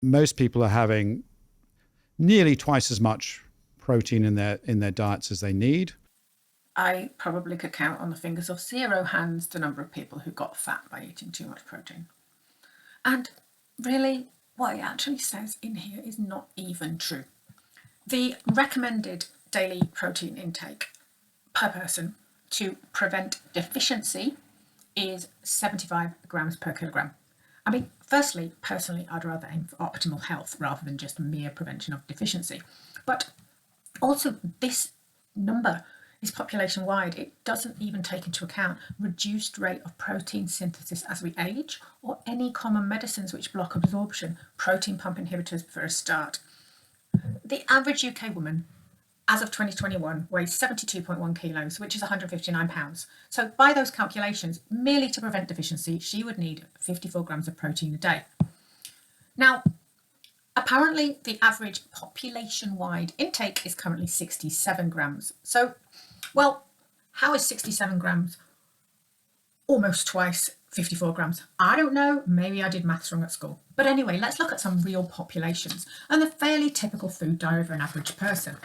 most people are having nearly twice as much protein in their diets as they need. I probably could count on the fingers of 0 hands the number of people who got fat by eating too much protein. And really, what it actually says in here is not even true. The recommended daily protein intake per person to prevent deficiency is 75 grams per kilogram. I mean, firstly, personally, I'd rather aim for optimal health rather than just mere prevention of deficiency. But also, this number is population wide. It doesn't even take into account reduced rate of protein synthesis as we age, or any common medicines which block absorption, protein pump inhibitors for a start. The average UK woman, as of 2021, weighs 72.1 kilos, which is 159 pounds. So by those calculations, merely to prevent deficiency, she would need 54 grams of protein a day. Now, apparently the average population-wide intake is currently 67 grams. So, well, how is 67 grams almost twice 54 grams? I don't know, maybe I did maths wrong at school. But anyway, let's look at some real populations and the fairly typical food diary of an average person.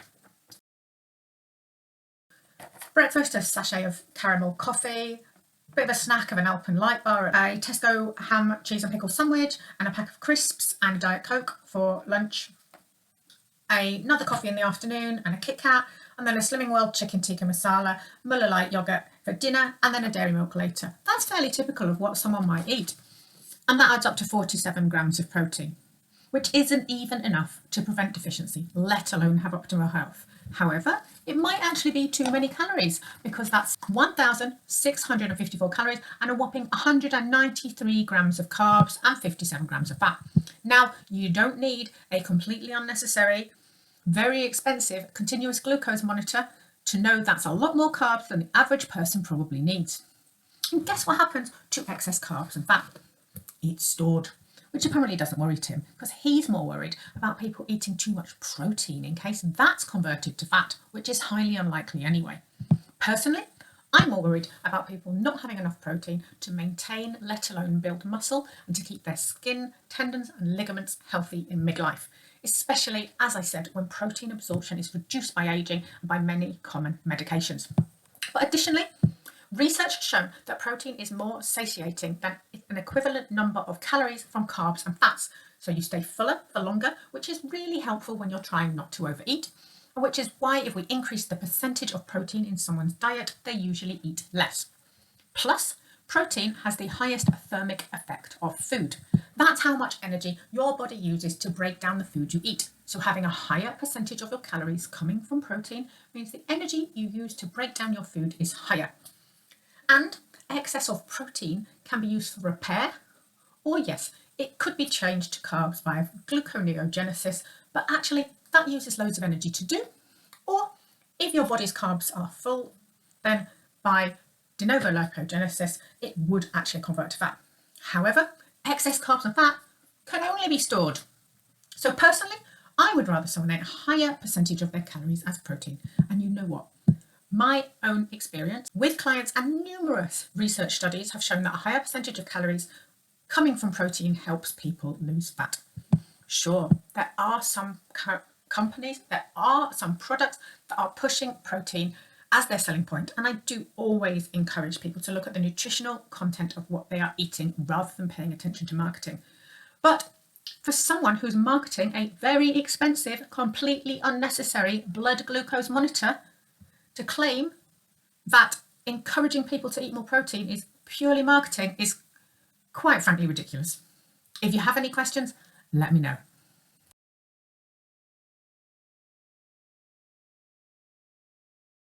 Breakfast, a sachet of caramel coffee, a bit of a snack of an Alpen Light bar, a Tesco ham, cheese and pickle sandwich, and a pack of crisps and a Diet Coke for lunch. Another coffee in the afternoon and a Kit Kat, and then a Slimming World chicken tikka masala, Muller Light yogurt for dinner, and then a dairy milk later. That's fairly typical of what someone might eat. And that adds up to 47 grams of protein, which isn't even enough to prevent deficiency, let alone have optimal health. However, it might actually be too many calories, because that's 1,654 calories and a whopping 193 grams of carbs and 57 grams of fat. Now, you don't need a completely unnecessary, very expensive continuous glucose monitor to know that's a lot more carbs than the average person probably needs. And guess what happens to excess carbs and fat? It's stored, which apparently doesn't worry Tim, because he's more worried about people eating too much protein in case that's converted to fat, which is highly unlikely anyway. Personally, I'm more worried about people not having enough protein to maintain, let alone build muscle, and to keep their skin, tendons and ligaments healthy in midlife, especially, as I said, when protein absorption is reduced by aging and by many common medications. But additionally, research has shown that protein is more satiating than an equivalent number of calories from carbs and fats. So you stay fuller for longer, which is really helpful when you're trying not to overeat, and which is why if we increase the percentage of protein in someone's diet, they usually eat less. Plus, protein has the highest thermic effect of food. That's how much energy your body uses to break down the food you eat. So having a higher percentage of your calories coming from protein means the energy you use to break down your food is higher. And excess of protein can be used for repair, or yes, it could be changed to carbs via gluconeogenesis, but actually that uses loads of energy to do. Or if your body's carbs are full, then by de novo lipogenesis, it would actually convert to fat. However, excess carbs and fat can only be stored. So personally, I would rather someone ate a higher percentage of their calories as protein. And you know what? My own experience with clients and numerous research studies have shown that a higher percentage of calories coming from protein helps people lose fat. Sure, there are some companies, there are some products that are pushing protein as their selling point, and I do always encourage people to look at the nutritional content of what they are eating rather than paying attention to marketing. But for someone who's marketing a very expensive, completely unnecessary blood glucose monitor to claim that encouraging people to eat more protein is purely marketing is quite frankly ridiculous. If you have any questions, let me know.